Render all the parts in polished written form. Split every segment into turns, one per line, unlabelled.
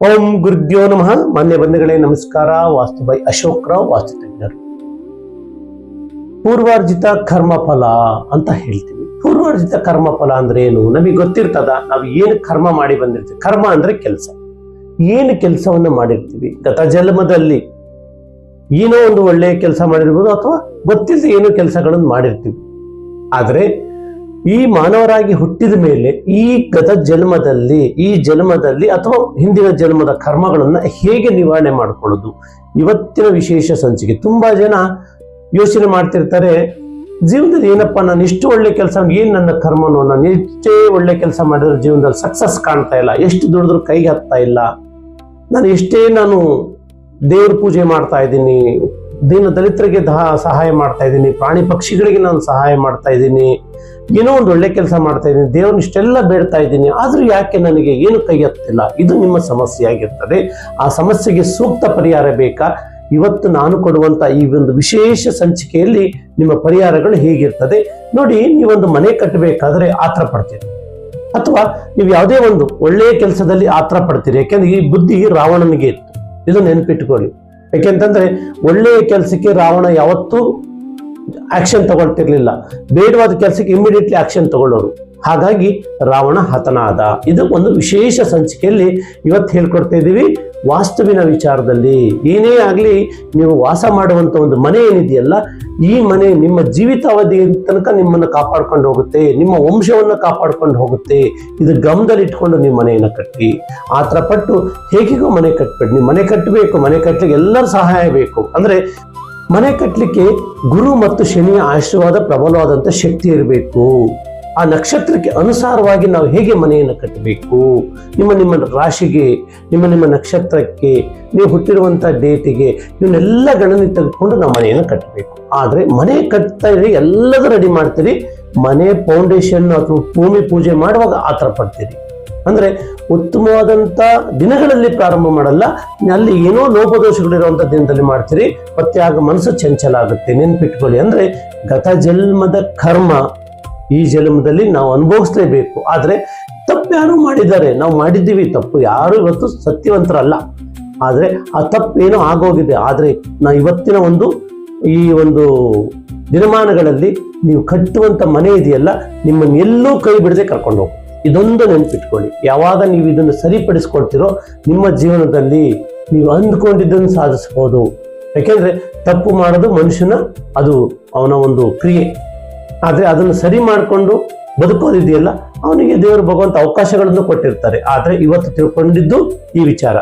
ಓಂ ಗುರುದ್ಯೋ ನಮಃ. ಮಾನ್ಯ ಬಂಧುಗಳೇ ನಮಸ್ಕಾರ. ವಾಸ್ತು ಬೈ ಅಶೋಕ್ ರಾವ್, ವಾಸ್ತು ತಜ್ಞರು. ಪೂರ್ವಾರ್ಜಿತ ಕರ್ಮಫಲ ಅಂತ ಹೇಳ್ತೀವಿ. ಪೂರ್ವಾರ್ಜಿತ ಕರ್ಮಫಲ ಅಂದ್ರೆ ಏನು ನಮಗೆ ಗೊತ್ತಿರ್ತದ? ನಾವು ಏನು ಕರ್ಮ ಮಾಡಿ ಬಂದಿರ್ತೀವಿ. ಕರ್ಮ ಅಂದ್ರೆ ಕೆಲಸ. ಏನು ಕೆಲಸವನ್ನ ಮಾಡಿರ್ತೀವಿ ಗತ ಜನ್ಮದಲ್ಲಿ, ಏನೋ ಒಂದು ಒಳ್ಳೆಯ ಕೆಲಸ ಮಾಡಿರ್ಬೋದು ಅಥವಾ ಗೊತ್ತಿಲ್ಲದೆ ಏನೋ ಕೆಲಸಗಳನ್ನು ಮಾಡಿರ್ತೀವಿ. ಆದ್ರೆ ಈ ಮಾನವರಾಗಿ ಹುಟ್ಟಿದ ಮೇಲೆ ಈ ಗತ ಜನ್ಮದಲ್ಲಿ ಅಥವಾ ಹಿಂದಿನ ಜನ್ಮದ ಕರ್ಮಗಳನ್ನ ಹೇಗೆ ನಿವಾರಣೆ ಮಾಡ್ಕೊಳ್ಳೋದು, ಇವತ್ತಿನ ವಿಶೇಷ ಸಂಚಿಕೆ. ತುಂಬಾ ಜನ ಯೋಚನೆ ಮಾಡ್ತಿರ್ತಾರೆ, ಜೀವನದಲ್ಲಿ ಏನಪ್ಪಾ ನಾನು ಇಷ್ಟು ಒಳ್ಳೆ ಕೆಲಸ, ಏನ್ ನನ್ನ ಕರ್ಮನೋ, ನಾನು ಎಷ್ಟೇ ಒಳ್ಳೆ ಕೆಲಸ ಮಾಡಿದ್ರೆ ಜೀವನದಲ್ಲಿ ಸಕ್ಸಸ್ ಕಾಣ್ತಾ ಇಲ್ಲ, ಎಷ್ಟು ದುಡಿದ್ರು ಕೈಗೆ ಹತ್ತಾ ಇಲ್ಲ, ನಾನು ದೇವ್ರ ಪೂಜೆ ಮಾಡ್ತಾ ಇದ್ದೀನಿ, ದೀನ ದಲಿತರಿಗೆ ಸಹಾಯ ಮಾಡ್ತಾ ಇದ್ದೀನಿ, ಪ್ರಾಣಿ ಪಕ್ಷಿಗಳಿಗೆ ನಾನು ಸಹಾಯ ಮಾಡ್ತಾ ಇದ್ದೀನಿ, ಏನೋ ಒಂದು ಒಳ್ಳೆ ಕೆಲಸ ಮಾಡ್ತಾ ಇದ್ದೀನಿ, ದೇವ್ರನ್ನ ಇಷ್ಟೆಲ್ಲ ಬೇಡ್ತಾ ಇದ್ದೀನಿ, ಆದ್ರೂ ಯಾಕೆ ನನಗೆ ಏನು ಕೈ ಹತ್ತಿಲ್ಲ? ಇದು ನಿಮ್ಮ ಸಮಸ್ಯೆ ಆಗಿರ್ತದೆ. ಆ ಸಮಸ್ಯೆಗೆ ಸೂಕ್ತ ಪರಿಹಾರ ಬೇಕಾ? ಇವತ್ತು ನಾನು ಕೊಡುವಂತ ಈ ಒಂದು ವಿಶೇಷ ಸಂಚಿಕೆಯಲ್ಲಿ ನಿಮ್ಮ ಪರಿಹಾರಗಳು ಹೇಗಿರ್ತದೆ ನೋಡಿ. ನೀವೊಂದು ಮನೆ ಕಟ್ಟಬೇಕಾದ್ರೆ ಆತರ ಪಡ್ತೀರಿ, ಅಥವಾ ನೀವು ಯಾವುದೇ ಒಂದು ಒಳ್ಳೆಯ ಕೆಲಸದಲ್ಲಿ ಆತರ ಪಡ್ತೀರಿ. ಯಾಕೆಂದ್ರೆ ಈ ಬುದ್ಧಿ ರಾವಣನಿಗೆ ಇತ್ತು, ಇದು ನೆನ್ಪಿಟ್ಕೊಳ್ಳಿ. ಯಾಕೆಂತಂದ್ರೆ ಒಳ್ಳೆಯ ಕೆಲಸಕ್ಕೆ ರಾವಣ ಯಾವತ್ತೂ ಆಕ್ಷನ್ ತಗೊಳ್ತಿರ್ಲಿಲ್ಲ, ಬೇಡವಾದ ಕೆಲಸಕ್ಕೆ ಇಮಿಡಿಯೇಟ್ಲಿ ಆಕ್ಷನ್ ತಗೊಳ್ಳೋರು. ಹಾಗಾಗಿ ರಾವಣ ಹತನಾದ. ಇದು ಒಂದು ವಿಶೇಷ ಸಂಚಿಕೆಯಲ್ಲಿ ಇವತ್ತು ಹೇಳ್ಕೊಡ್ತಾ ಇದ್ದೀವಿ. ವಾಸ್ತುವಿನ ವಿಚಾರದಲ್ಲಿ ಏನೇ ಆಗ್ಲಿ, ನೀವು ವಾಸ ಮಾಡುವಂತ ಒಂದು ಮನೆ ಏನಿದೆಯಲ್ಲ, ಈ ಮನೆ ನಿಮ್ಮ ಜೀವಿತಾವಧಿ ತನಕ ನಿಮ್ಮನ್ನು ಕಾಪಾಡ್ಕೊಂಡು ಹೋಗುತ್ತೆ, ನಿಮ್ಮ ವಂಶವನ್ನ ಕಾಪಾಡ್ಕೊಂಡು ಹೋಗುತ್ತೆ. ಇದು ಗಮನದಲ್ಲಿ ಇಟ್ಕೊಂಡು ನೀವು ಮನೆಯನ್ನ ಕಟ್ಟಿ. ಆತರ ಪಟ್ಟು ಹೇಗಿಗೂ ಮನೆ ಕಟ್ಬೇಡಿ. ನೀವು ಮನೆ ಕಟ್ಟಬೇಕು, ಮನೆ ಕಟ್ಟಲಿಕ್ಕೆ ಎಲ್ಲರ ಸಹಾಯ ಬೇಕು. ಅಂದ್ರೆ ಮನೆ ಕಟ್ಟಲಿಕ್ಕೆ ಗುರು ಮತ್ತು ಶನಿಯ ಆಶೀರ್ವಾದ ಪ್ರಬಲವಾದಂತ ಶಕ್ತಿ ಇರಬೇಕು. ಆ ನಕ್ಷತ್ರಕ್ಕೆ ಅನುಸಾರವಾಗಿ ನಾವು ಹೇಗೆ ಮನೆಯನ್ನು ಕಟ್ಟಬೇಕು, ನಿಮ್ಮ ರಾಶಿಗೆ, ನಿಮ್ಮ ನಕ್ಷತ್ರಕ್ಕೆ, ನೀವು ಹುಟ್ಟಿರುವಂತ ಡೇಟಿಗೆ, ಇವನ್ನೆಲ್ಲ ಗಣನೆ ತೆಗೆದುಕೊಂಡು ನಾವು ಮನೆಯನ್ನು ಕಟ್ಟಬೇಕು. ಆದ್ರೆ ಮನೆ ಕಟ್ತಾ ಇದ್ರೆ ಎಲ್ಲದೂ ರೆಡಿ ಮಾಡ್ತೀರಿ, ಮನೆ ಫೌಂಡೇಶನ್ ಅಥವಾ ಭೂಮಿ ಪೂಜೆ ಮಾಡುವಾಗ ಆತರ ಪಡ್ತೀರಿ. ಅಂದ್ರೆ ಉತ್ತಮವಾದಂತ ದಿನಗಳಲ್ಲಿ ಪ್ರಾರಂಭ ಮಾಡಲ್ಲ, ಅಲ್ಲಿ ಏನೋ ಲೋಪದೋಷಗಳಿರುವಂತ ದಿನದಲ್ಲಿ ಮಾಡ್ತೀರಿ. ಮತ್ತೆ ಆಗ ಮನಸ್ಸು ಚಂಚಲ ಆಗುತ್ತೆ. ನೆನ್ಪಿಟ್ಕೊಳ್ಳಿ, ಅಂದ್ರೆ ಗತ ಜನ್ಮದ ಕರ್ಮ ಈ ಜನ್ಮದಲ್ಲಿ ನಾವು ಅನುಭವಿಸ್ಲೇಬೇಕು. ಆದ್ರೆ ತಪ್ಪು ಯಾರು ಮಾಡಿದ್ದಾರೆ, ನಾವು ಮಾಡಿದ್ದೀವಿ ತಪ್ಪು, ಯಾರು ಇವತ್ತು ಸತ್ಯವಂತರಲ್ಲ. ಆದ್ರೆ ಆ ತಪ್ಪು ಏನೋ ಆಗೋಗಿದೆ. ಆದ್ರೆ ಇವತ್ತಿನ ಈ ಒಂದು ದಿನಮಾನಗಳಲ್ಲಿ ನೀವು ಕಟ್ಟುವಂತ ಮನೆ ಇದೆಯಲ್ಲ, ನಿಮ್ಮನ್ನ ಎಲ್ಲೂ ಕೈ ಬಿಡದೆ ಕರ್ಕೊಂಡು ಹೋಗಿ. ಇದೊಂದು ನೆನ್ಪಿಟ್ಕೊಳ್ಳಿ. ಯಾವಾಗ ನೀವು ಇದನ್ನು ಸರಿಪಡಿಸ್ಕೊಳ್ತಿರೋ ನಿಮ್ಮ ಜೀವನದಲ್ಲಿ ನೀವು ಅಂದ್ಕೊಂಡಿದ್ದನ್ನು ಸಾಧಿಸಬಹುದು. ಯಾಕೆಂದ್ರೆ ತಪ್ಪು ಮಾಡೋದು ಮನುಷ್ಯನ, ಅದು ಅವನ ಒಂದು ಕ್ರಿಯೆ. ಆದ್ರೆ ಅದನ್ನು ಸರಿ ಮಾಡಿಕೊಂಡು ಬದುಕೋದಿದೆಯಲ್ಲ, ಅವನಿಗೆ ದೇವರು ಭಗವಂತ ಅವಕಾಶಗಳನ್ನು ಕೊಟ್ಟಿರ್ತಾರೆ. ಆದ್ರೆ ಇವತ್ತು ತಿಳ್ಕೊಂಡಿದ್ದು ಈ ವಿಚಾರ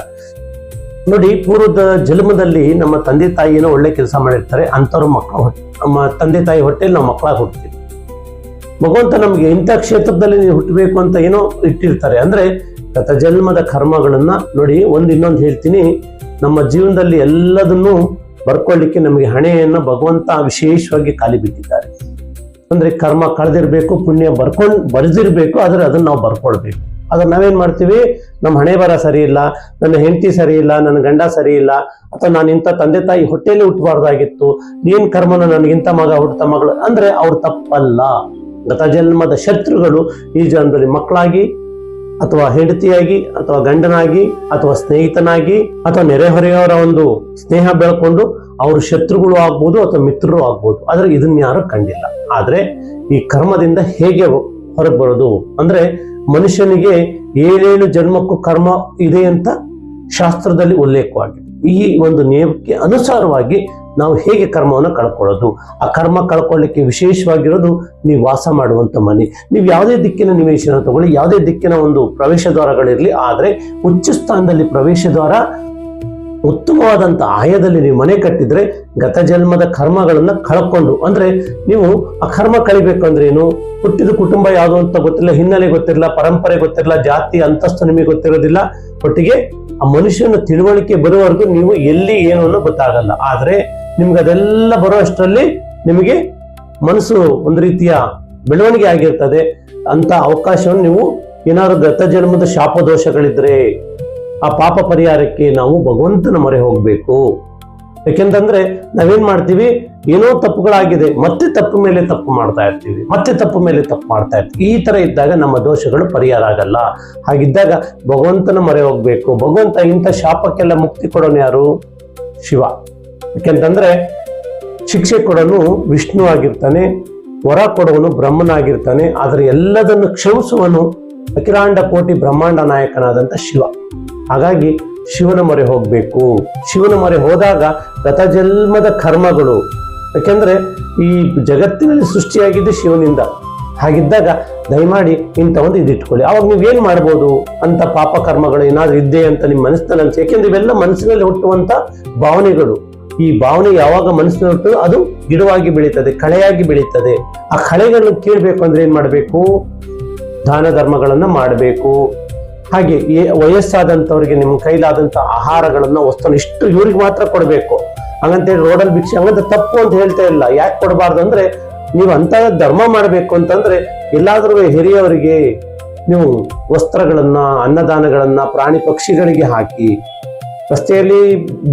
ನೋಡಿ. ಪೂರ್ವದ ಜನ್ಮದಲ್ಲಿ ನಮ್ಮ ತಂದೆ ತಾಯಿ ಏನೋ ಒಳ್ಳೆ ಕೆಲಸ ಮಾಡಿರ್ತಾರೆ, ಅಂಥವ್ರ ಮಕ್ಕಳು ನಮ್ಮ ತಂದೆ ತಾಯಿ ಹೊಟ್ಟೆಯಲ್ಲಿ ನಾವು ಮಕ್ಕಳಾಗಿ ಹುಡ್ತೀವಿ. ಭಗವಂತ ನಮ್ಗೆ ಇಂಥ ಕ್ಷೇತ್ರದಲ್ಲಿ ನೀವು ಹುಟ್ಟಬೇಕು ಅಂತ ಏನೋ ಇಟ್ಟಿರ್ತಾರೆ. ಅಂದ್ರೆ ಗತ ಜನ್ಮದ ಕರ್ಮಗಳನ್ನ ನೋಡಿ. ಇನ್ನೊಂದು ಹೇಳ್ತೀನಿ, ನಮ್ಮ ಜೀವನದಲ್ಲಿ ಎಲ್ಲದನ್ನು ಬರ್ಕೊಳ್ಳಿಕ್ಕೆ ನಮಗೆ ಹಣೆಯನ್ನ ಭಗವಂತ ವಿಶೇಷವಾಗಿ ಖಾಲಿ ಬಿಟ್ಟಿದ್ದಾರೆ. ಅಂದ್ರೆ ಕರ್ಮ ಕಳೆದಿರ್ಬೇಕು, ಪುಣ್ಯ ಬರೆದಿರ್ಬೇಕು, ಆದ್ರೆ ಅದನ್ನ ನಾವು ಬರ್ಕೊಳ್ಬೇಕು. ಅದನ್ನ ನಾವೇನ್ ಮಾಡ್ತೀವಿ, ನಮ್ಮ ಹಣೆ ಬರ ಸರಿ ಇಲ್ಲ, ನನ್ನ ಹೆಂಡತಿ ಸರಿ ಇಲ್ಲ, ನನ್ನ ಗಂಡ ಸರಿ ಇಲ್ಲ, ಅಥವಾ ನಾನು ಇಂಥ ತಂದೆ ತಾಯಿ ಹೊಟ್ಟೆಯಲ್ಲಿ ಹುಟ್ಟಬಾರ್ದಾಗಿತ್ತು, ಏನ್ ಕರ್ಮನ ನನಗಿಂತ ಮಗ ಹುಟ್ಟ ಮಗಳು ಅಂದ್ರೆ ಅವ್ರು ತಪ್ಪಲ್ಲ. ಗತ ಜನ್ಮದ ಶತ್ರುಗಳು ಈ ಜನ್ಮದಲ್ಲಿ ಮಕ್ಕಳಾಗಿ, ಅಥವಾ ಹೆಂಡತಿಯಾಗಿ, ಅಥವಾ ಗಂಡನಾಗಿ, ಅಥವಾ ಸ್ನೇಹಿತನಾಗಿ, ಅಥವಾ ನೆರೆಹೊರೆಯವರ ಒಂದು ಸ್ನೇಹ ಬೆಳ್ಕೊಂಡು ಅವರು ಶತ್ರುಗಳು ಆಗ್ಬೋದು ಅಥವಾ ಮಿತ್ರರು ಆಗ್ಬೋದು. ಆದ್ರೆ ಇದನ್ನ ಯಾರು ಕಂಡಿಲ್ಲ. ಆದ್ರೆ ಈ ಕರ್ಮದಿಂದ ಹೇಗೆ ಹೊರಗೆ ಬರೋದು ಅಂದ್ರೆ, ಮನುಷ್ಯನಿಗೆ 7 ಜನ್ಮಕ್ಕೂ ಕರ್ಮ ಇದೆ ಅಂತ ಶಾಸ್ತ್ರದಲ್ಲಿ ಉಲ್ಲೇಖವಾಗಿದೆ. ಈ ಒಂದು ನಿಯಮಕ್ಕೆ ಅನುಸಾರವಾಗಿ ನಾವು ಹೇಗೆ ಕರ್ಮವನ್ನು ಕಳ್ಕೊಳ್ಳೋದು, ಆ ಕರ್ಮ ಕಳ್ಕೊಳ್ಳಿಕ್ಕೆ ವಿಶೇಷವಾಗಿರೋದು ನೀವು ವಾಸ ಮಾಡುವಂತ ಮನೆ. ನೀವು ಯಾವುದೇ ದಿಕ್ಕಿನ ನಿವೇಶನ ತಗೊಳ್ಳಿ, ಯಾವುದೇ ದಿಕ್ಕಿನ ಒಂದು ಪ್ರವೇಶ ದ್ವಾರಗಳಿರ್ಲಿ, ಆದ್ರೆ ಉಚ್ಚ ಸ್ಥಾನದಲ್ಲಿ ಪ್ರವೇಶ ದ್ವಾರ, ಉತ್ತಮವಾದಂತ ಆಯದಲ್ಲಿ ನೀವು ಮನೆ ಕಟ್ಟಿದ್ರೆ ಗತ ಜನ್ಮದ ಕರ್ಮಗಳನ್ನ ಕಳ್ಕೊಂಡು, ಅಂದ್ರೆ ನೀವು ಆ ಕರ್ಮ ಕಳಿಬೇಕು ಅಂದ್ರೆ ಏನು, ಹುಟ್ಟಿದ ಕುಟುಂಬ ಯಾವುದು ಅಂತ ಗೊತ್ತಿಲ್ಲ, ಹಿನ್ನೆಲೆ ಗೊತ್ತಿರಲ್ಲ, ಪರಂಪರೆ ಗೊತ್ತಿರಲ್ಲ, ಜಾತಿ ಅಂತಸ್ತು ನಿಮಗೆ ಗೊತ್ತಿರೋದಿಲ್ಲ, ಒಟ್ಟಿಗೆ ಆ ಮನುಷ್ಯನ ತಿಳುವಳಿಕೆ ಬರುವವರೆಗೂ ನೀವು ಎಲ್ಲಿ ಏನು ಅನ್ನೋ ಗೊತ್ತಾಗಲ್ಲ. ಆದ್ರೆ ನಿಮ್ಗೆ ಅದೆಲ್ಲ ಬರೋ ಅಷ್ಟರಲ್ಲಿ ನಿಮಗೆ ಮನಸ್ಸು ಒಂದು ರೀತಿಯ ಬೆಳವಣಿಗೆ ಆಗಿರ್ತದೆ. ಅಂತ ಅವಕಾಶವನ್ನು ನೀವು ಏನಾದ್ರು ಗತ ಜನ್ಮದ ಶಾಪದೋಷಗಳಿದ್ರೆ ಆ ಪಾಪ ಪರಿಹಾರಕ್ಕೆ ನಾವು ಭಗವಂತನ ಮೊರೆ ಹೋಗ್ಬೇಕು. ಯಾಕೆಂತಂದ್ರೆ ನಾವೇನ್ ಮಾಡ್ತೀವಿ, ಏನೋ ತಪ್ಪುಗಳಾಗಿದೆ, ಮತ್ತೆ ತಪ್ಪು ಮೇಲೆ ತಪ್ಪು ಮಾಡ್ತಾ ಇರ್ತೀವಿ, ಮತ್ತೆ ತಪ್ಪು ಮೇಲೆ ತಪ್ಪು ಮಾಡ್ತಾ ಇರ್ತೀವಿ. ಈ ತರ ಇದ್ದಾಗ ನಮ್ಮ ದೋಷಗಳು ಪರಿಹಾರ ಆಗಲ್ಲ. ಹಾಗಿದ್ದಾಗ ಭಗವಂತನ ಮೊರೆ ಹೋಗ್ಬೇಕು. ಭಗವಂತ ಇಂಥ ಶಾಪಕ್ಕೆಲ್ಲ ಮುಕ್ತಿ ಕೊಡೋನು ಯಾರು? ಶಿವ. ಯಾಕೆಂತಂದ್ರೆ ಶಿಕ್ಷೆ ಕೊಡೋನು ವಿಷ್ಣು ಆಗಿರ್ತಾನೆ, ವರ ಕೊಡುವನು ಬ್ರಹ್ಮನಾಗಿರ್ತಾನೆ, ಆದರೆ ಎಲ್ಲದನ್ನು ಕ್ಷಮಿಸುವನು ಅಖಿಲಾಂಡ ಕೋಟಿ ಬ್ರಹ್ಮಾಂಡ ನಾಯಕನಾದಂಥ ಶಿವ. ಹಾಗಾಗಿ ಶಿವನ ಮೊರೆ ಹೋಗ್ಬೇಕು. ಶಿವನ ಮೊರೆ ಹೋದಾಗ ಗತ ಜನ್ಮದ ಕರ್ಮಗಳು, ಯಾಕೆಂದ್ರೆ ಈ ಜಗತ್ತಿನಲ್ಲಿ ಸೃಷ್ಟಿಯಾಗಿದ್ದು ಶಿವನಿಂದ. ಹಾಗಿದ್ದಾಗ ದಯಮಾಡಿ ಇಂಥ ಒಂದು ಇದಿಟ್ಕೊಳ್ಳಿ. ಅವಾಗ ನೀವೇನ್ ಮಾಡ್ಬೋದು ಅಂತ ಪಾಪ ಕರ್ಮಗಳು ಏನಾದ್ರು ಇದ್ದೆ ಅಂತ ನಿಮ್ಮ ಮನಸ್ಸಿನಲ್ಲಿ ಅನ್ಸಿ. ಯಾಕೆಂದ್ರೆ ಇವೆಲ್ಲ ಮನಸ್ಸಿನಲ್ಲಿ ಹುಟ್ಟುವಂತ ಭಾವನೆಗಳು. ಈ ಭಾವನೆ ಯಾವಾಗ ಮನಸ್ಸಿನಲ್ಲಿ ಹುಟ್ಟುತ್ತೋ ಅದು ಗಿಡವಾಗಿ ಬೆಳೀತದೆ, ಕಳೆಯಾಗಿ ಬೆಳೀತದೆ. ಆ ಕಳೆಗಳನ್ನು ಕೀಳ್ಬೇಕು ಅಂದ್ರೆ ಏನ್ ಮಾಡ್ಬೇಕು? ದಾನ ಧರ್ಮಗಳನ್ನ ಮಾಡಬೇಕು. ಹಾಗೆ ವಯಸ್ಸಾದಂಥವ್ರಿಗೆ ನಿಮ್ಮ ಕೈಲಾದಂಥ ಆಹಾರಗಳನ್ನ ವಸ್ತುನ ಇಷ್ಟು ಇವ್ರಿಗೆ ಮಾತ್ರ ಕೊಡಬೇಕು. ಹಂಗಂತೇಳಿ ರೋಡಲ್ಲಿ ಭಿಕ್ಷೆ ಹಂಗಂತ ತಪ್ಪು ಅಂತ ಹೇಳ್ತಾ ಇಲ್ಲ. ಯಾಕೆ ಕೊಡಬಾರ್ದು ಅಂದ್ರೆ, ನೀವು ಅಂತ ಧರ್ಮ ಮಾಡಬೇಕು ಅಂತಂದ್ರೆ ಎಲ್ಲಾದ್ರೂ ಹಿರಿಯವರಿಗೆ ನೀವು ವಸ್ತ್ರಗಳನ್ನ, ಅನ್ನದಾನಗಳನ್ನ ಪ್ರಾಣಿ ಪಕ್ಷಿಗಳಿಗೆ ಹಾಕಿ. ರಸ್ತೆಯಲ್ಲಿ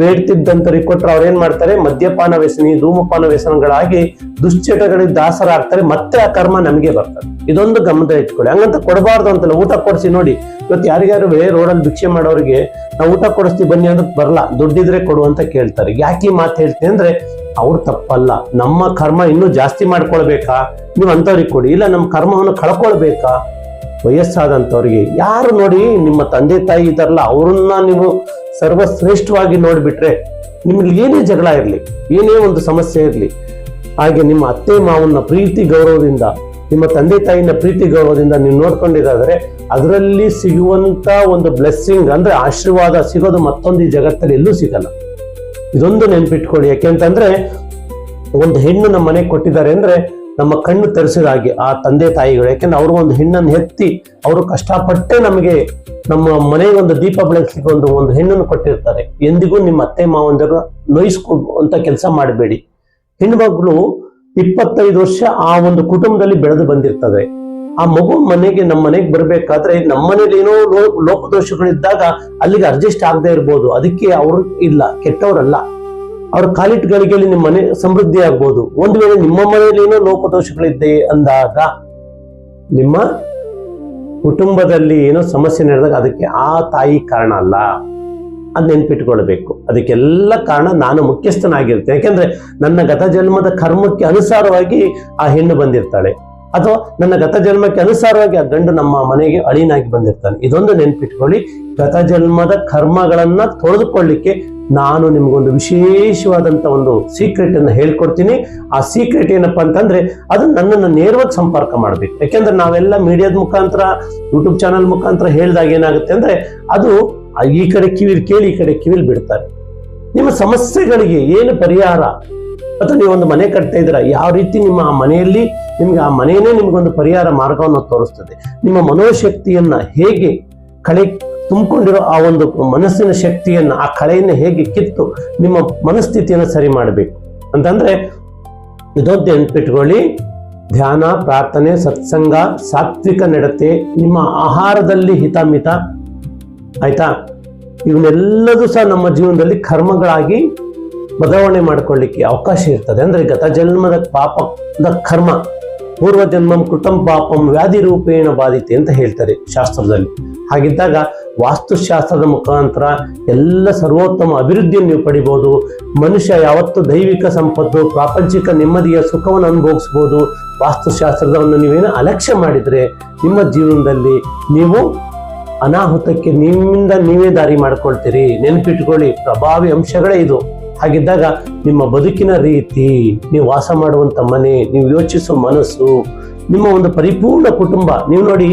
ಬೇಡ್ತಿದ್ದಂತವ್ರಿಗೆ ಕೊಟ್ರೆ ಅವ್ರೇನ್ ಮಾಡ್ತಾರೆ? ಮದ್ಯಪಾನ ವ್ಯಸನಿ, ಧೂಮಪಾನ ವ್ಯಸನಗಳಾಗಿ ದುಶ್ಚಟಗಳಿಗೆ ದಾಸರಾಗ್ತಾರೆ. ಮತ್ತೆ ಆ ಕರ್ಮ ನಮಗೆ ಬರ್ತದೆ. ಇದೊಂದು ಗಮನ ಇಟ್ಕೊಳ್ಳಿ. ಹಂಗಂತ ಕೊಡಬಾರ್ದು ಅಂತಲ್ಲ. ಊಟ ಕೊಡಿಸಿ ನೋಡಿ, ಇವತ್ತು ಯಾರಿಗಾರು ರೋಡಲ್ಲಿ ಭಿಕ್ಷೆ ಮಾಡೋರಿಗೆ ನಾವು ಊಟ ಕೊಡಿಸ್ತೀವಿ ಬನ್ನಿ ಅಂದ್ರೆ ಬರಲ್ಲ, ದುಡ್ಡಿದ್ರೆ ಕೊಡು ಅಂತ ಕೇಳ್ತಾರೆ. ಯಾಕೆ ಈ ಮಾತು ಹೇಳ್ತೀನಿ ಅಂದ್ರೆ, ಅವ್ರು ತಪ್ಪಲ್ಲ. ನಮ್ಮ ಕರ್ಮ ಇನ್ನೂ ಜಾಸ್ತಿ ಮಾಡ್ಕೊಳ್ಬೇಕಾ? ನೀವು ಅಂತವ್ರಿಗೆ ಕೊಡಿ. ಇಲ್ಲ ನಮ್ಮ ಕರ್ಮವನ್ನು ಕಳ್ಕೊಳ್ಬೇಕಾ? ವಯಸ್ಸಾದಂಥವ್ರಿಗೆ ಯಾರು ನೋಡಿ, ನಿಮ್ಮ ತಂದೆ ತಾಯಿ ಇದಾರಲ್ಲ ಅವ್ರನ್ನ ನೀವು ಸರ್ವಶ್ರೇಷ್ಠವಾಗಿ ನೋಡ್ಬಿಟ್ರೆ ನಿಮ್ಗೆ ಏನೇ ಜಗಳ ಇರಲಿ, ಏನೇ ಒಂದು ಸಮಸ್ಯೆ ಇರಲಿ, ಹಾಗೆ ನಿಮ್ಮ ಅತ್ತೆ ಮಾವನ್ನ ಪ್ರೀತಿ ಗೌರವದಿಂದ, ನಿಮ್ಮ ತಂದೆ ತಾಯಿನ ಪ್ರೀತಿ ಗೌರವದಿಂದ ನೀವು ನೋಡ್ಕೊಂಡಿದ್ದಾದ್ರೆ ಅದರಲ್ಲಿ ಸಿಗುವಂತ ಒಂದು ಬ್ಲೆಸ್ಸಿಂಗ್ ಅಂದ್ರೆ ಆಶೀರ್ವಾದ ಸಿಗೋದು ಮತ್ತೊಂದು ಈ ಜಗತ್ತಲ್ಲಿ ಎಲ್ಲೂ ಸಿಗಲ್ಲ. ಇದೊಂದು ನೆನ್ಪಿಟ್ಕೊಳ್ಳಿ. ಯಾಕೆಂತಂದ್ರೆ ಒಂದು ಹೆಣ್ಣು ನಮ್ಮ ಮನೆಗೆ ಕೊಟ್ಟಿದ್ದಾರೆ ಅಂದ್ರೆ ನಮ್ಮ ಕಣ್ಣು ತೆರೆಸಿದ ಹಾಗೆ ಆ ತಂದೆ ತಾಯಿಗಳು. ಯಾಕೆಂದ್ರೆ ಅವ್ರು ಒಂದು ಹೆಣ್ಣನ್ನು ಹೆತ್ತಿ ಅವರು ಕಷ್ಟಪಟ್ಟೆ ನಮಗೆ ನಮ್ಮ ಮನೆಗೆ ಒಂದು ದೀಪ ಬೆಳಗ್ಲಿಕ್ಕೆ ಒಂದು ಹೆಣ್ಣನ್ನು ಕೊಟ್ಟಿರ್ತಾರೆ. ಎಂದಿಗೂ ನಿಮ್ಮ ಅತ್ತೆ ಮಾವಂದರು ನೋಯಿಸ್ಕೊಂತ ಕೆಲಸ ಮಾಡಬೇಡಿ. ಹೆಣ್ಮಗಳು 25 ವರ್ಷ ಆ ಒಂದು ಕುಟುಂಬದಲ್ಲಿ ಬೆಳೆದು ಬಂದಿರ್ತದೆ. ಆ ಮಗು ನಮ್ಮ ಮನೆಗೆ ಬರ್ಬೇಕಾದ್ರೆ ನಮ್ಮ ಮನೇಲಿ ಏನೋ ಲೋಪದೋಷಗಳಿದ್ದಾಗ ಅಲ್ಲಿಗೆ ಅಡ್ಜಸ್ಟ್ ಆಗದೆ ಇರ್ಬೋದು. ಅದಕ್ಕೆ ಅವರು ಇಲ್ಲ, ಕೆಟ್ಟವರಲ್ಲ. ಅವ್ರ ಕಾಲಿಟ್ಗಳಿಗೆ ನಿಮ್ಮ ಮನೆ ಸಮೃದ್ಧಿ ಆಗ್ಬೋದು. ಒಂದು ವೇಳೆ ನಿಮ್ಮ ಮನೆಯಲ್ಲಿ ಏನೋ ಲೋಪದೋಷಗಳಿದ್ದೆ ಅಂದಾಗ, ನಿಮ್ಮ ಕುಟುಂಬದಲ್ಲಿ ಏನೋ ಸಮಸ್ಯೆ ನಡೆದಾಗ ಅದಕ್ಕೆ ಆ ತಾಯಿ ಕಾರಣ ಅಲ್ಲ. ಅದ್ ನೆನ್ಪಿಟ್ಕೊಳ್ಬೇಕು. ಅದಕ್ಕೆಲ್ಲ ಕಾರಣ ನಾನು ಮುಖ್ಯಸ್ಥನಾಗಿರ್ತೇನೆ. ಯಾಕೆಂದ್ರೆ ನನ್ನ ಗತ ಜನ್ಮದ ಕರ್ಮಕ್ಕೆ ಅನುಸಾರವಾಗಿ ಆ ಹೆಣ್ಣು ಬಂದಿರ್ತಾಳೆ, ಅಥವಾ ನನ್ನ ಗತ ಜನ್ಮಕ್ಕೆ ಅನುಸಾರವಾಗಿ ಆ ಗಂಡು ನಮ್ಮ ಮನೆಗೆ ಅಳಿನಾಗಿ ಬಂದಿರ್ತಾನೆ. ಇದೊಂದು ನೆನ್ಪಿಟ್ಕೊಳ್ಳಿ. ಗತ ಜನ್ಮದ ಕರ್ಮಗಳನ್ನ ತೊಳೆದುಕೊಳ್ಳಿಕ್ಕೆ ನಾನು ನಿಮ್ಗೊಂದು ವಿಶೇಷವಾದಂತ ಒಂದು ಸೀಕ್ರೆಟ್ ಅನ್ನ ಹೇಳ್ಕೊಡ್ತೀನಿ. ಆ ಸೀಕ್ರೆಟ್ ಏನಪ್ಪಾ ಅಂತಂದ್ರೆ, ಅದು ನನ್ನನ್ನು ನೇರವಾಗಿ ಸಂಪರ್ಕ ಮಾಡ್ಬೇಕು. ಯಾಕೆಂದ್ರೆ ನಾವೆಲ್ಲ ಮೀಡಿಯಾದ ಮುಖಾಂತರ, ಯೂಟ್ಯೂಬ್ ಚಾನಲ್ ಮುಖಾಂತರ ಹೇಳಿದಾಗ ಏನಾಗುತ್ತೆ ಅಂದ್ರೆ, ಅದು ಈ ಕಡೆ ಕಿವಿಲ್ ಕೇಳಿ ಈ ಕಡೆ ಕಿವಿಲ್ ಬಿಡ್ತಾರೆ. ನಿಮ್ಮ ಸಮಸ್ಯೆಗಳಿಗೆ ಏನು ಪರಿಹಾರ, ಅಥವಾ ನೀವೊಂದು ಮನೆ ಕಟ್ತಾ ಇದ್ದೀರಾ, ಯಾವ ರೀತಿ ನಿಮ್ಮ ಆ ಮನೆಯಲ್ಲಿ ನಿಮ್ಗೆ ಆ ಮನೆಯೇ ನಿಮ್ಗೊಂದು ಪರಿಹಾರ ಮಾರ್ಗವನ್ನು ತೋರಿಸ್ತದೆ. ನಿಮ್ಮ ಮನೋಶಕ್ತಿಯನ್ನ ಹೇಗೆ ತುಂಬಿಕೊಂಡಿರೋ ಆ ಒಂದು ಮನಸ್ಸಿನ ಶಕ್ತಿಯನ್ನ, ಆ ಕಳೆಯನ್ನ ಹೇಗೆ ಕಿತ್ತು ನಿಮ್ಮ ಮನಸ್ಥಿತಿಯನ್ನು ಸರಿ ಮಾಡಬೇಕು ಅಂತಂದ್ರೆ ಇದೊಂದು ನೆನ್ಪಿಟ್ಕೊಳ್ಳಿ. ಧ್ಯಾನ, ಪ್ರಾರ್ಥನೆ, ಸತ್ಸಂಗ, ಸಾತ್ವಿಕ ನಡತೆ, ನಿಮ್ಮ ಆಹಾರದಲ್ಲಿ ಹಿತಮಿತ, ಆಯ್ತಾ? ಇವನ್ನೆಲ್ಲದೂ ಸಹ ನಮ್ಮ ಜೀವನದಲ್ಲಿ ಕರ್ಮಗಳಾಗಿ ಬದಲಾವಣೆ ಮಾಡ್ಕೊಳ್ಳಿಕ್ಕೆ ಅವಕಾಶ ಇರ್ತದೆ. ಅಂದ್ರೆ ಗತ ಜನ್ಮದ ಪಾಪದ ಕರ್ಮ, ಪೂರ್ವ ಜನ್ಮಂ ಕೃತಂ ಪಾಪಂ ವ್ಯಾಧಿ ರೂಪೇಣ ಬಾಧಿತೆ ಅಂತ ಹೇಳ್ತಾರೆ ಶಾಸ್ತ್ರದಲ್ಲಿ. ಹಾಗಿದ್ದಾಗ ವಾಸ್ತುಶಾಸ್ತ್ರದ ಮುಖಾಂತರ ಎಲ್ಲ ಸರ್ವೋತ್ತಮ ಅಭಿವೃದ್ಧಿಯನ್ನು ನೀವು ಪಡಿಬಹುದು. ಮನುಷ್ಯ ಯಾವತ್ತು ದೈವಿಕ ಸಂಪತ್ತು, ಪ್ರಾಪಂಚಿಕ ನೆಮ್ಮದಿಯ ಸುಖವನ್ನು ಅನುಭವಿಸಬಹುದು. ವಾಸ್ತುಶಾಸ್ತ್ರವನ್ನು ನೀವೇನು ಅಲಕ್ಷ್ಯ ಮಾಡಿದ್ರೆ ನಿಮ್ಮ ಜೀವನದಲ್ಲಿ ನೀವು ಅನಾಹುತಕ್ಕೆ ನಿಮ್ಮಿಂದ ನೀವೇ ದಾರಿ ಮಾಡ್ಕೊಳ್ತೀರಿ. ನೆನಪಿಟ್ಕೊಳ್ಳಿ, ಪ್ರಭಾವಿ ಅಂಶಗಳೇ ಇದು. ಹಾಗಿದ್ದಾಗ ನಿಮ್ಮ ಬದುಕಿನ ರೀತಿ, ನೀವು ವಾಸ ಮಾಡುವಂತ ಮನೆ, ನೀವು ಯೋಚಿಸುವ ಮನಸ್ಸು, ನಿಮ್ಮ ಒಂದು ಪರಿಪೂರ್ಣ ಕುಟುಂಬ. ನೀವು ನೋಡಿ,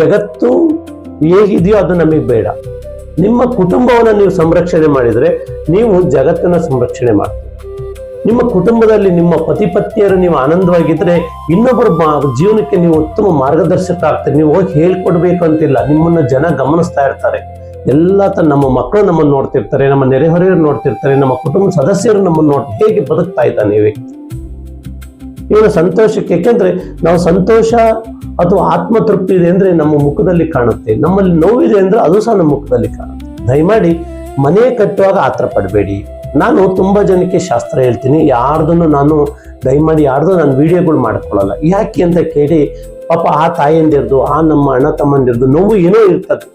ಜಗತ್ತು ಹೇಗಿದೆಯೋ ಅದು ನಮಗೆ ಬೇಡ. ನಿಮ್ಮ ಕುಟುಂಬವನ್ನು ನೀವು ಸಂರಕ್ಷಣೆ ಮಾಡಿದ್ರೆ ನೀವು ಜಗತ್ತನ್ನ ಸಂರಕ್ಷಣೆ ಮಾಡ್ತೀರಿ. ನಿಮ್ಮ ಕುಟುಂಬದಲ್ಲಿ ನಿಮ್ಮ ಪತಿ ಪತ್ನಿಯರು ನೀವು ಆನಂದವಾಗಿದ್ರೆ ಇನ್ನೊಬ್ಬರ ಜೀವನಕ್ಕೆ ನೀವು ಉತ್ತಮ ಮಾರ್ಗದರ್ಶಕ ಆಗ್ತೀರಿ. ನೀವು ಹೋಗಿ ಹೇಳ್ಕೊಡ್ಬೇಕು ಅಂತಿಲ್ಲ, ನಿಮ್ಮನ್ನ ಜನ ಗಮನಿಸ್ತಾ ಇರ್ತಾರೆ. ನಮ್ಮ ಮಕ್ಕಳು ನಮ್ಮನ್ನು ನೋಡ್ತಿರ್ತಾರೆ, ನಮ್ಮ ನೆರೆಹೊರೆಯರು ನೋಡ್ತಿರ್ತಾರೆ, ನಮ್ಮ ಕುಟುಂಬ ಸದಸ್ಯರು ನಮ್ಮನ್ನು ಹೇಗೆ ಬದುಕ್ತಾ ಇದ್ದಾನೆ ಈ ವ್ಯಕ್ತಿ, ಇವನ ಸಂತೋಷಕ್ಕೆ. ಯಾಕೆಂದ್ರೆ ನಾವು ಸಂತೋಷ ಅಥವಾ ಆತ್ಮತೃಪ್ತಿ ಇದೆ ಅಂದ್ರೆ ನಮ್ಮ ಮುಖದಲ್ಲಿ ಕಾಣುತ್ತೆ, ನಮ್ಮಲ್ಲಿ ನೋವಿದೆ ಅಂದ್ರೆ ಅದು ಸಹ ನಮ್ಮ ಮುಖದಲ್ಲಿ ಕಾಣುತ್ತೆ. ದಯಮಾಡಿ ಮನೆ ಕಟ್ಟುವಾಗ ಆತರ ಪಡಬೇಡಿ. ನಾನು ತುಂಬ ಜನಕ್ಕೆ ಶಾಸ್ತ್ರ ಹೇಳ್ತೀನಿ, ಯಾರ್ದನ್ನು ನಾನು ದಯಮಾಡಿ ನಾನು ವಿಡಿಯೋಗಳು ಮಾಡ್ಕೊಳ್ಳಲ್ಲ. ಯಾಕೆ ಅಂತ ಕೇಳಿ, ಪಾಪ ಆ ತಾಯಂದಿರ್ದು, ಆ ನಮ್ಮ ಅಣ್ಣ ತಮ್ಮಂದಿರ್ದು ನೋವು ಏನೋ ಇರ್ತದೆ,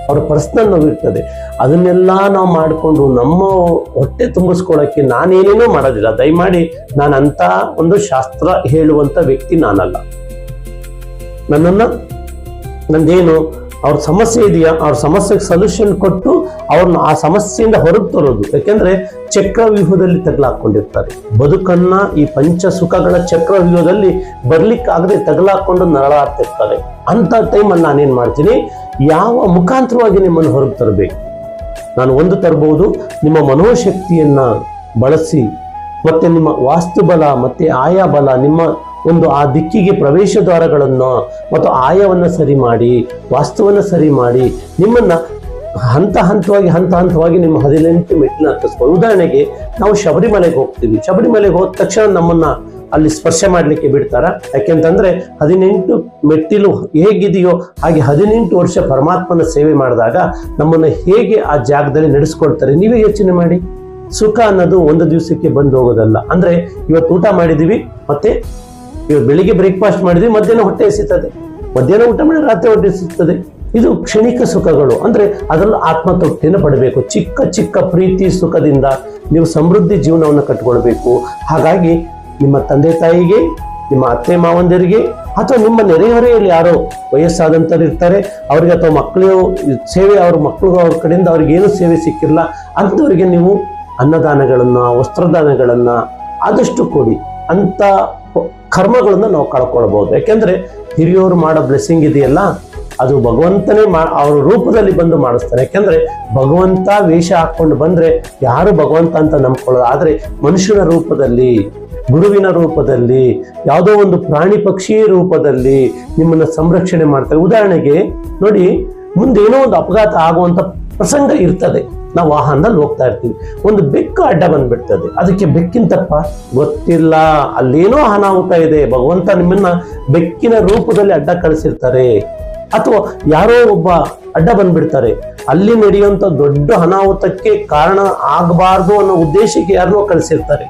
ಅವ್ರ ಪರ್ಸ್ನಲ್ ನೋವು ಇರ್ತದೆ. ಅದನ್ನೆಲ್ಲ ನಾವು ಮಾಡಿಕೊಂಡು ನಮ್ಮ ಹೊಟ್ಟೆ ತುಂಬಿಸ್ಕೊಳ್ಳೋಕ್ಕೆ ನಾನೇನೇನೋ ಮಾಡೋದಿಲ್ಲ. ದಯಮಾಡಿ ನಾನು ಅಂತ ಒಂದು ಶಾಸ್ತ್ರ ಹೇಳುವಂಥ ವ್ಯಕ್ತಿ ನಾನಲ್ಲ. ನಂದೇನು ಅವ್ರ ಸಮಸ್ಯೆ ಇದೆಯಾ, ಅವ್ರ ಸಮಸ್ಯೆಗೆ ಸೊಲ್ಯೂಷನ್ ಕೊಟ್ಟು ಅವ್ರನ್ನ ಆ ಸಮಸ್ಯೆಯಿಂದ ಹೊರಗೆ ತರೋದು. ಯಾಕೆಂದ್ರೆ ಚಕ್ರವ್ಯೂಹದಲ್ಲಿ ತಗಲಾಕೊಂಡಿರ್ತಾರೆ. ಬದುಕನ್ನ ಈ ಪಂಚ ಸುಖಗಳ ಚಕ್ರವ್ಯೂಹದಲ್ಲಿ ಬರ್ಲಿಕ್ಕಾಗದೆ ತಗಲಾಕೊಂಡು ನರಳಾಡ್ತಿರ್ತಾರೆ. ಅಂತ ಟೈಮಲ್ಲಿ ನಾನೇನ್ ಮಾಡ್ತೀನಿ, ಯಾವ ಮುಖಾಂತರವಾಗಿ ನಿಮ್ಮನ್ನು ಹೊರಗೆ ತರಬೇಕು. ನಾನು ಒಂದು ತರಬಹುದು, ನಿಮ್ಮ ಮನೋಶಕ್ತಿಯನ್ನ ಬಳಸಿ, ಮತ್ತೆ ನಿಮ್ಮ ವಾಸ್ತುಬಲ ಮತ್ತೆ ಆಯಾ ಬಲ, ನಿಮ್ಮ ಒಂದು ಆ ದಿಕ್ಕಿಗೆ ಪ್ರವೇಶ ದ್ವಾರಗಳನ್ನು ಮತ್ತು ಆಯವನ್ನು ಸರಿ ಮಾಡಿ, ವಾಸ್ತುವನ್ನು ಸರಿ ಮಾಡಿ, ನಿಮ್ಮನ್ನ ಹಂತ ಹಂತವಾಗಿ ನಿಮ್ಮ 18 ಮೆಟ್ಟಿಲು ಹತ್ತಿಸ್ಬೋದು. ಉದಾಹರಣೆಗೆ ನಾವು ಶಬರಿಮಲೆಗೆ ಹೋಗ್ತೀವಿ. ಶಬರಿಮಲೆಗೆ ಹೋದ ತಕ್ಷಣ ನಮ್ಮನ್ನ ಅಲ್ಲಿ ಸ್ಪರ್ಶ ಮಾಡ್ಲಿಕ್ಕೆ ಬಿಡ್ತಾರ? ಯಾಕೆಂತಂದ್ರೆ 18 ಮೆಟ್ಟಿಲು ಹೇಗಿದೆಯೋ ಹಾಗೆ 18 ವರ್ಷ ಪರಮಾತ್ಮನ ಸೇವೆ ಮಾಡಿದಾಗ ನಮ್ಮನ್ನ ಹೇಗೆ ಆ ಜಾಗದಲ್ಲಿ ನಡೆಸ್ಕೊಳ್ತಾರೆ ನೀವೇ ಯೋಚನೆ ಮಾಡಿ. ಸುಖ ಅನ್ನೋದು ಒಂದು ದಿವಸಕ್ಕೆ ಬಂದು ಹೋಗೋದಲ್ಲ. ಅಂದ್ರೆ ಇವತ್ತು ಊಟ ಮಾಡಿದೀವಿ, ಮತ್ತೆ ಇವತ್ತು ಬೆಳಿಗ್ಗೆ ಬ್ರೇಕ್ಫಾಸ್ಟ್ ಮಾಡಿದ್ವಿ, ಮಧ್ಯಾಹ್ನ ಹೊಟ್ಟೆ ಎಸಿತದೆ, ಮಧ್ಯಾಹ್ನ ಊಟ ಮಾಡಿ ರಾತ್ರಿ ಹೊಟ್ಟೆ ಎಸಿತದೆ. ಇದು ಕ್ಷಣಿಕ ಸುಖಗಳು. ಅಂದ್ರೆ ಅದರಲ್ಲೂ ಆತ್ಮತೃಪ್ತಿಯನ್ನು ಪಡಬೇಕು. ಚಿಕ್ಕ ಚಿಕ್ಕ ಪ್ರೀತಿ ಸುಖದಿಂದ ನೀವು ಸಮೃದ್ಧಿ ಜೀವನವನ್ನು ಕಟ್ಕೊಳ್ಬೇಕು. ಹಾಗಾಗಿ ನಿಮ್ಮ ತಂದೆ ತಾಯಿಗೆ, ನಿಮ್ಮ ಅತ್ತೆ ಮಾವಂದಿರಿಗೆ, ಅಥವಾ ನಿಮ್ಮ ನೆರೆಹೊರೆಯಲ್ಲಿ ಯಾರೋ ವಯಸ್ಸಾದಂಥವ್ರು ಇರ್ತಾರೆ, ಅವ್ರಿಗೆ ಅಥವಾ ಮಕ್ಕಳು ಸೇವೆ, ಅವ್ರ ಮಕ್ಕಳು ಅವ್ರ ಕಡೆಯಿಂದ ಅವ್ರಿಗೆ ಏನು ಸೇವೆ ಸಿಕ್ಕಿರಲ್ಲ ಅಂಥವ್ರಿಗೆ ನೀವು ಅನ್ನದಾನಗಳನ್ನ, ವಸ್ತ್ರದಾನಗಳನ್ನ ಆದಷ್ಟು ಕೊಡಿ. ಅಂತ ಕರ್ಮಗಳನ್ನ ನಾವು ಕಳ್ಕೊಳ್ಬಹುದು. ಯಾಕೆಂದ್ರೆ ಹಿರಿಯೋರು ಮಾಡೋ ಬ್ಲೆಸ್ಸಿಂಗ್ ಇದೆಯಲ್ಲ, ಅದು ಭಗವಂತನೇ ಅವ್ರ ರೂಪದಲ್ಲಿ ಬಂದು ಮಾಡಿಸ್ತಾನೆ. ಯಾಕೆಂದ್ರೆ ಭಗವಂತ ವೇಷ ಹಾಕೊಂಡು ಬಂದ್ರೆ ಯಾರು ಭಗವಂತ ಅಂತ ನಂಬ್ಕೊಳ್ಳೋದು. ಆದ್ರೆ ಮನುಷ್ಯನ ರೂಪದಲ್ಲಿ, ಗುರುವಿನ ರೂಪದಲ್ಲಿ, ಯಾವುದೋ ಒಂದು ಪ್ರಾಣಿ ಪಕ್ಷಿ ರೂಪದಲ್ಲಿ ನಿಮ್ಮನ್ನ ಸಂರಕ್ಷಣೆ ಮಾಡ್ತಾರೆ. ಉದಾಹರಣೆಗೆ ನೋಡಿ, ಮುಂದೇನೋ ಒಂದು ಅಪಘಾತ ಆಗುವಂತ ಪ್ರಸಂಗ ಇರ್ತದೆ. ನಾವು ವಾಹನದಲ್ಲಿ ಹೋಗ್ತಾ ಇರ್ತೀವಿ, ಒಂದು ಬೆಕ್ಕು ಅಡ್ಡ ಬಂದ್ಬಿಡ್ತದೆ. ಅದಕ್ಕೆ ಬೆಕ್ಕಿನ ತಪ್ಪ ಗೊತ್ತಿಲ್ಲ, ಅಲ್ಲೇನೋ ಅನಾಹುತ ಇದೆ, ಭಗವಂತ ನಿಮ್ಮನ್ನ ಬೆಕ್ಕಿನ ರೂಪದಲ್ಲಿ ಅಡ್ಡ ಕಳಿಸಿರ್ತಾರೆ. ಅಥವಾ ಯಾರೋ ಒಬ್ಬ ಅಡ್ಡ ಬಂದ್ಬಿಡ್ತಾರೆ, ಅಲ್ಲಿ ನಡೆಯುವಂತ ದೊಡ್ಡ ಅನಾಹುತಕ್ಕೆ ಕಾರಣ ಆಗಬಾರ್ದು ಅನ್ನೋ ಉದ್ದೇಶಕ್ಕೆ ಯಾರನ್ನೋ ಕಳಿಸಿರ್ತಾರೆ.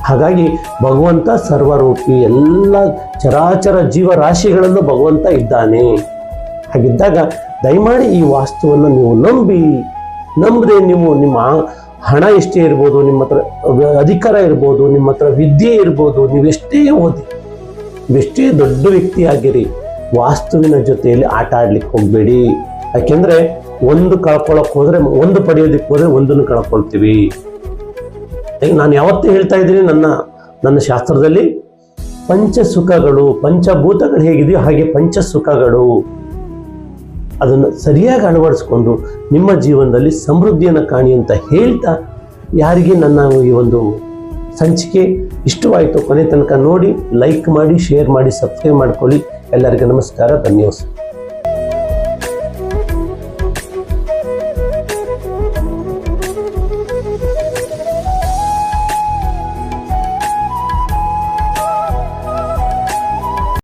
ಹಾಗಾಗಿ ಭಗವಂತ ಸರ್ವರೂಪಿ, ಎಲ್ಲ ಚರಾಚರ ಜೀವರಾಶಿಗಳಲ್ಲೂ ಭಗವಂತ ಇದ್ದಾನೆ. ಹಾಗಿದ್ದಾಗ ದಯಮಾಡಿ ಈ ವಾಸ್ತುವನ್ನು ನೀವು ನಂಬದೆ ನೀವು ನಿಮ್ಮ ಹಣ ಎಷ್ಟೇ ಇರ್ಬೋದು, ನಿಮ್ಮ ಹತ್ರ ಅಧಿಕಾರ ಇರ್ಬೋದು, ನಿಮ್ಮ ಹತ್ರ ವಿದ್ಯೆ ಇರ್ಬೋದು, ನೀವೆಷ್ಟೇ ಓದಿ, ನೀವೆಷ್ಟೇ ದೊಡ್ಡ ವ್ಯಕ್ತಿ ಆಗಿರಿ, ವಾಸ್ತುವಿನ ಜೊತೆಯಲ್ಲಿ ಆಟ ಆಡ್ಲಿಕ್ಕೆ ಹೋಗ್ಬೇಡಿ. ಯಾಕೆಂದ್ರೆ ಒಂದು ಕಳ್ಕೊಳಕ್ ಹೋದ್ರೆ, ಒಂದು ಪಡೆಯೋದಕ್ಕೆ ಹೋದ್ರೆ ಒಂದನ್ನು ಕಳ್ಕೊಳ್ತೀವಿ. ನಾನು ಯಾವತ್ತೂ ಹೇಳ್ತಾ ಇದ್ದೀನಿ ನನ್ನ ಶಾಸ್ತ್ರದಲ್ಲಿ, ಪಂಚ ಸುಖಗಳು, ಪಂಚಭೂತಗಳು ಹೇಗಿದೆಯೋ ಹಾಗೆ ಪಂಚ ಸುಖಗಳು, ಅದನ್ನು ಸರಿಯಾಗಿ ಅಳವಡಿಸ್ಕೊಂಡು ನಿಮ್ಮ ಜೀವನದಲ್ಲಿ ಸಮೃದ್ಧಿಯನ್ನು ಕಾಣಿ ಅಂತ ಹೇಳ್ತಾ, ಯಾರಿಗೆ ನನ್ನ ಈ ಒಂದು ಸಂಚಿಕೆ ಇಷ್ಟವಾಯಿತು ಕೊನೆ ತನಕ ನೋಡಿ, ಲೈಕ್ ಮಾಡಿ, ಶೇರ್ ಮಾಡಿ, ಸಬ್ಸ್ಕ್ರೈಬ್ ಮಾಡ್ಕೊಳ್ಳಿ. ಎಲ್ಲರಿಗೂ ನಮಸ್ಕಾರ, ಧನ್ಯವಾದ.